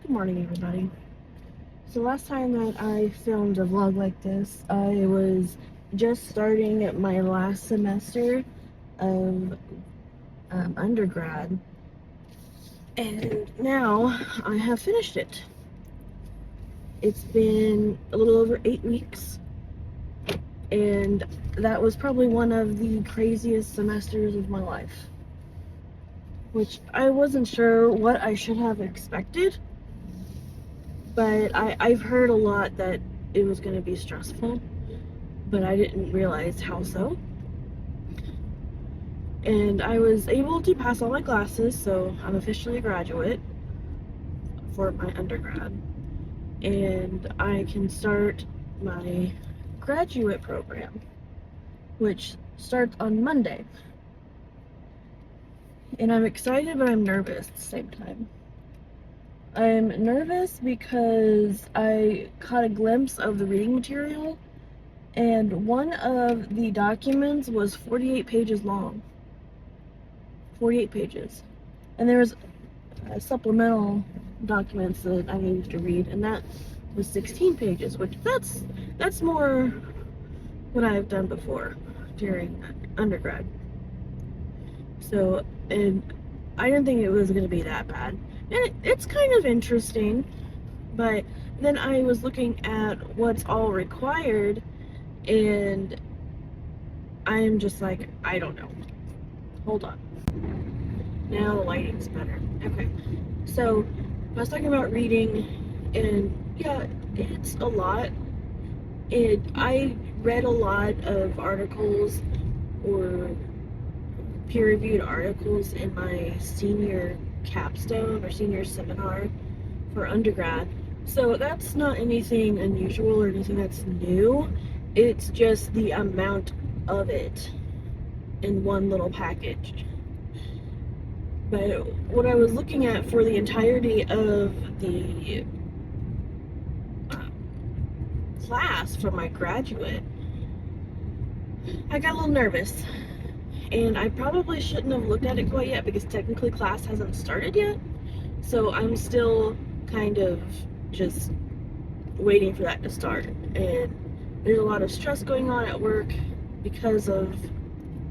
Good morning, everybody. So last time that I filmed a vlog like this, I was just starting at my last semester of undergrad, and now I have finished it. It's been a little over 8 weeks, and that was probably one of the craziest semesters of my life, which I wasn't sure what I should have expected, but I've heard a lot that it was going to be stressful, but I didn't realize how so. And I was able to pass all my classes, so I'm officially a graduate for my undergrad. And I can start my graduate program, which starts on Monday. And I'm excited, but I'm nervous at the same time. I'm nervous because I caught a glimpse of the reading material, and one of the documents was 48 pages long. 48 pages. And there was supplemental documents that I needed to read, and that was 16 pages, which that's more what I've done before during undergrad. So, and I didn't think it was going to be that bad. And it's kind of interesting, but then I was looking at what's all required, and I'm just like, I don't know. Hold on. Now the lighting's better. Okay. So, I was talking about reading, and yeah, it's a lot. I read a lot of articles or peer-reviewed articles in my senior capstone or senior seminar for undergrad. So that's not anything unusual or anything that's new. It's just the amount of it in one little package. But what I was looking at for the entirety of the class for my graduate, I got a little nervous. And I probably shouldn't have looked at it quite yet because technically class hasn't started yet. So I'm still kind of just waiting for that to start. And there's a lot of stress going on at work because of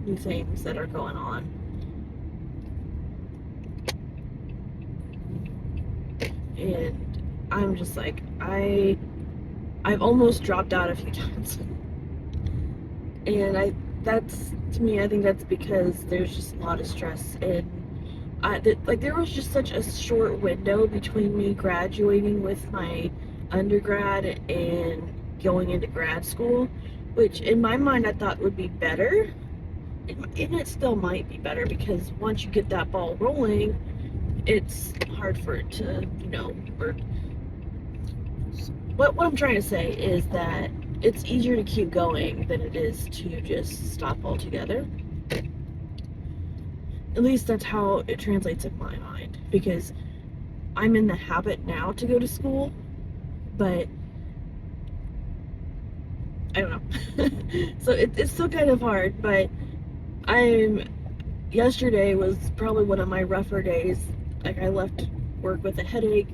new things that are going on. And I'm just like, I've almost dropped out a few times. And to me, I think that's because there's just a lot of stress, and there was just such a short window between me graduating with my undergrad and going into grad school, which in my mind I thought would be better, and it still might be better because once you get that ball rolling, it's hard for it to, work. What I'm trying to say is that it's easier to keep going than it is to just stop altogether. At least that's how it translates in my mind, because I'm in the habit now to go to school, but I don't know. So it's still kind of hard, but yesterday was probably one of my rougher days. Like, I left work with a headache,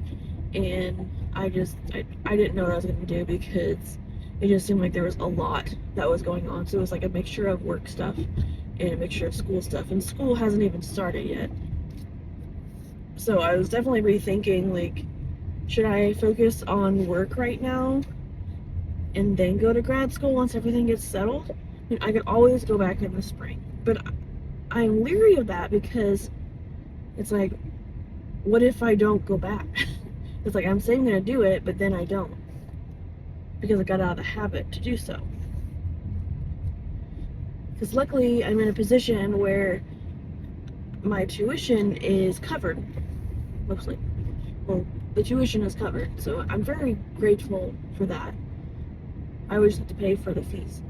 and I didn't know what I was going to do because it just seemed like there was a lot that was going on. So it was like a mixture of work stuff and a mixture of school stuff, and school hasn't even started yet. So I was definitely rethinking, like, should I focus on work right now and then go to grad school once everything gets settled? I mean, I could always go back in the spring, but I'm leery of that because it's like, what if I don't go back? It's like, I'm saying I'm going to do it, but then I don't, because I got out of the habit to do so. Because luckily I'm in a position where my tuition is covered, mostly. Well, the tuition is covered, so I'm very grateful for that. I always have to pay for the fees,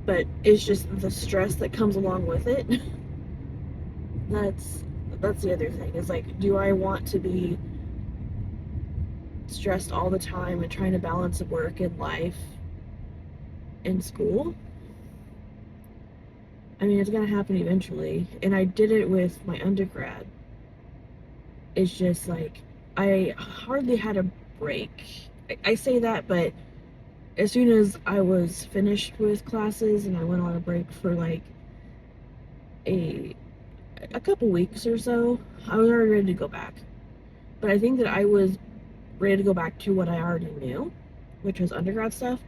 but it's just the stress that comes along with it. That's the other thing, is like, do I want to be stressed all the time and trying to balance work and life in school? I mean, it's gonna happen eventually, and I did it with my undergrad, it's just like I hardly had a break. I say that, but as soon as I was finished with classes and I went on a break for like a couple weeks or so, I was already ready to go back. But I think that I was ready to go back to what I already knew, which was undergrad stuff,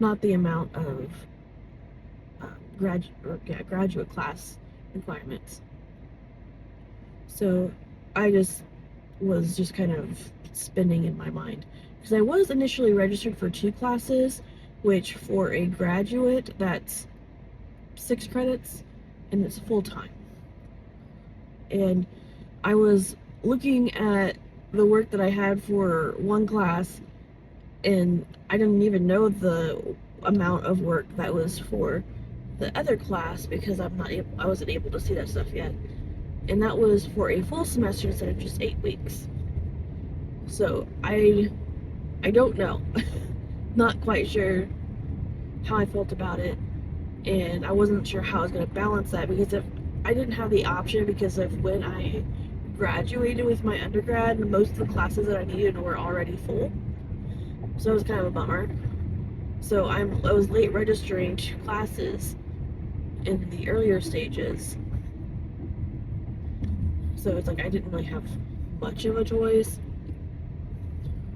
not the amount of graduate class requirements. So I was just kind of spinning in my mind, because I was initially registered for 2 classes, which for a graduate that's 6 credits and it's full-time. And I was looking at the work that I had for one class, and I didn't even know the amount of work that was for the other class because I wasn't able to see that stuff yet. And that was for a full semester instead of just 8 weeks. So I don't know. Not quite sure how I felt about it, and I wasn't sure how I was going to balance that, because if I didn't have the option, because of when I graduated with my undergrad, most of the classes that I needed were already full. So it was kind of a bummer. So I was late registering 2 classes in the earlier stages. So it's like I didn't really have much of a choice.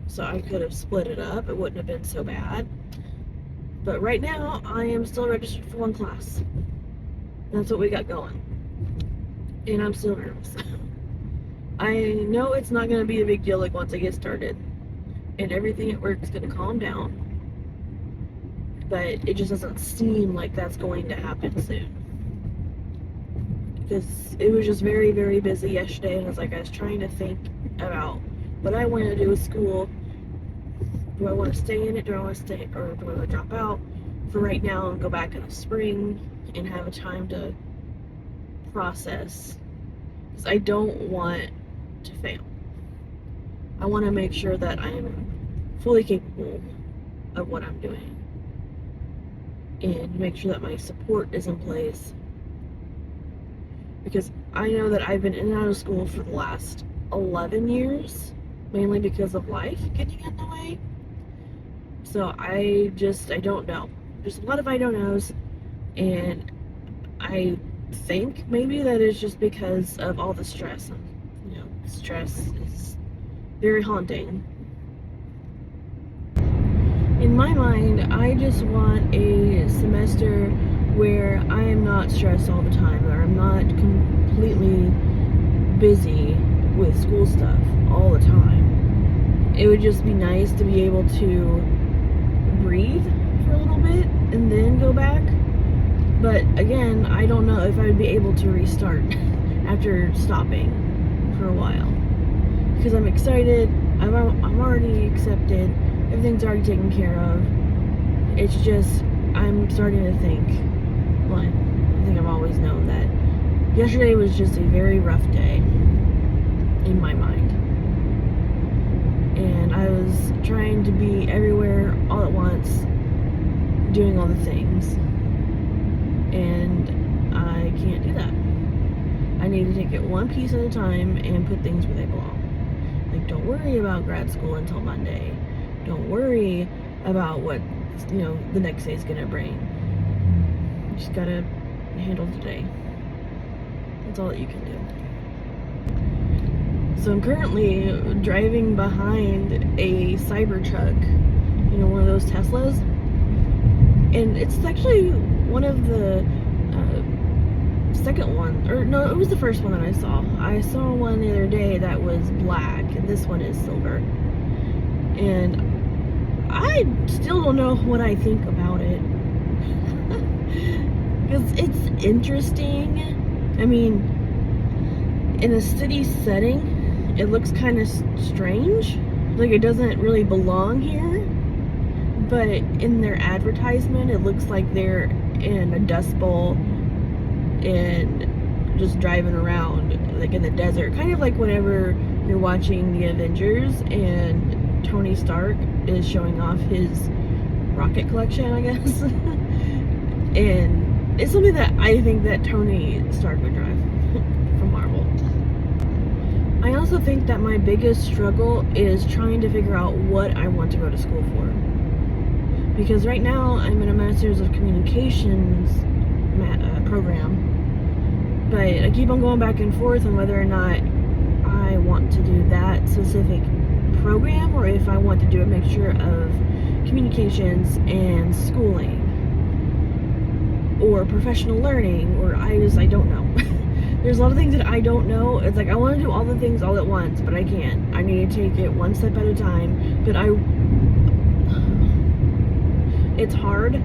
So I could have split it up. It wouldn't have been so bad. But right now, I am still registered for 1 class. That's what we got going. And I'm still nervous. I know it's not going to be a big deal like once I get started. And everything at work is going to calm down. But it just doesn't seem like that's going to happen soon. Because it was just very, very busy yesterday, and I was trying to think about what I want to do with school. Do I want to stay in it? Do I want to stay, or do I want to drop out for right now and go back in the spring and have a time to process? Because I don't want to fail. I want to make sure that I am fully capable of what I'm doing, and make sure that my support is in place. Because I know that I've been in and out of school for the last 11 years, mainly because of life getting in the way. So I don't know. There's a lot of I don't knows, and I think maybe that it's just because of all the stress. Stress is very haunting. In my mind, I just want a semester where I am not stressed all the time, or I'm not completely busy with school stuff all the time. It would just be nice to be able to breathe for a little bit and then go back. But again, I don't know if I would be able to restart after stopping for a while. Because I'm excited, I'm already accepted, everything's already taken care of. It's just, I'm starting to think, I think I've always known that yesterday was just a very rough day in my mind. And I was trying to be everywhere all at once, doing all the things. And I can't do that. I need to take it one piece at a time and put things where they belong. Like, don't worry about grad school until Monday. Don't worry about what, the next day is gonna bring. You just gotta handle today. That's all that you can do. So I'm currently driving behind a Cybertruck, one of those Teslas. And it's actually one of the second one, or no, it was the first one that I saw. I saw one the other day that was black, and this one is silver. And I still don't know what I think about it. Because it's interesting. I mean, in a city setting, it looks kind of strange. Like it doesn't really belong here. But in their advertisement, it looks like they're in a Dust Bowl and just driving around like in the desert, kind of like whenever you're watching the Avengers and Tony Stark is showing off his rocket collection, I guess. And it's something that I think that Tony Stark would drive from Marvel. I also think that my biggest struggle is trying to figure out what I want to go to school for. Because right now I'm in a Master's of Communications program, but I keep on going back and forth on whether or not I want to do that specific program or if I want to do a mixture of communications and schooling or professional learning, or I don't know. There's a lot of things that I don't know. It's like I want to do all the things all at once, but I can't. I need to take it one step at a time. But it's hard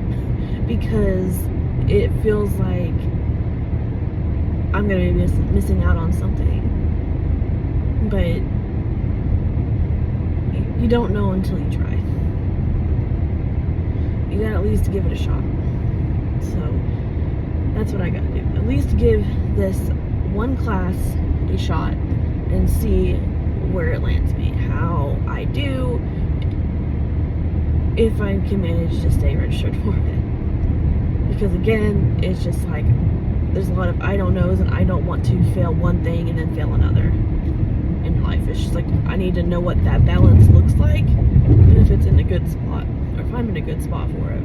because it feels like I'm gonna be missing out on something. But you don't know until you try. You gotta at least give it a shot. So that's what I gotta do. At least give this one class a shot and see where it lands me. How I do, if I can manage to stay registered for it. Because again, it's just like there's a lot of I don't knows, and I don't want to fail one thing and then fail another in life. It's just like I need to know what that balance looks like and if it's in a good spot, or if I'm in a good spot for it.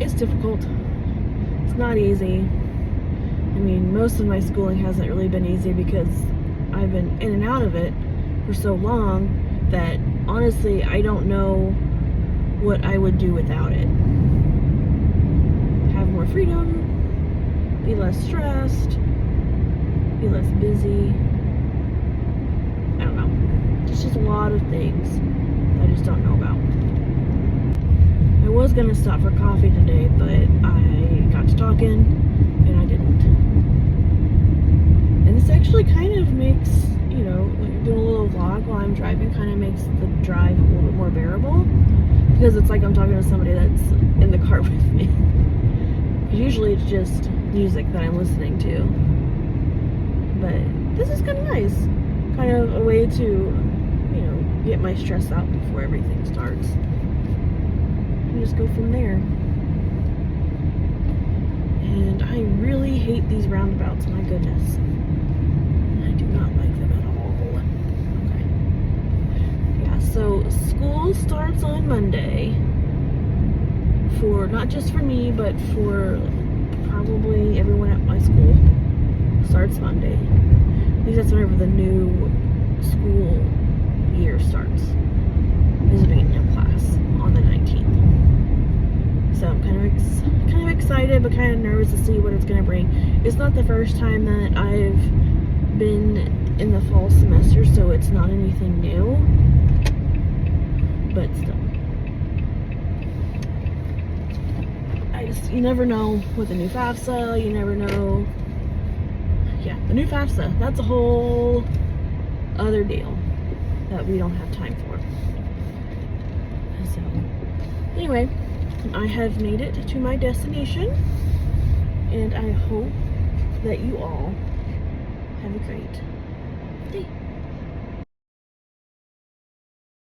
It's difficult. It's not easy. I mean, most of my schooling hasn't really been easy because I've been in and out of it for so long that honestly I don't know what I would do without it. Have more freedom, be less stressed, be less busy. I don't know. It's just a lot of things I just don't know about. I was gonna stop for coffee today, but I got to talking and I didn't. And this actually kind of makes, you know, like doing a little vlog while I'm driving kind of makes the drive a little bit more bearable, because it's like I'm talking to somebody that's in the car with me. Usually it's just music that I'm listening to. But this is kind of nice. Kind of a way to, you know, get my stress out before everything starts. And just go from there. And I really hate these roundabouts, my goodness. I do not like them at all. Okay. Yeah, so school starts on Monday. For, not just for me, but for probably everyone at my school. Starts Monday. I think that's whenever the new school year starts. There's a beginning of class on the 19th. So I'm kind of excited, but kind of nervous to see what it's going to bring. It's not the first time that I've been in the fall semester, so it's not anything new. But still. You never know with the new FAFSA, you never know. Yeah, the new FAFSA, that's a whole other deal that we don't have time for. So, anyway, I have made it to my destination, and I hope that you all have a great day.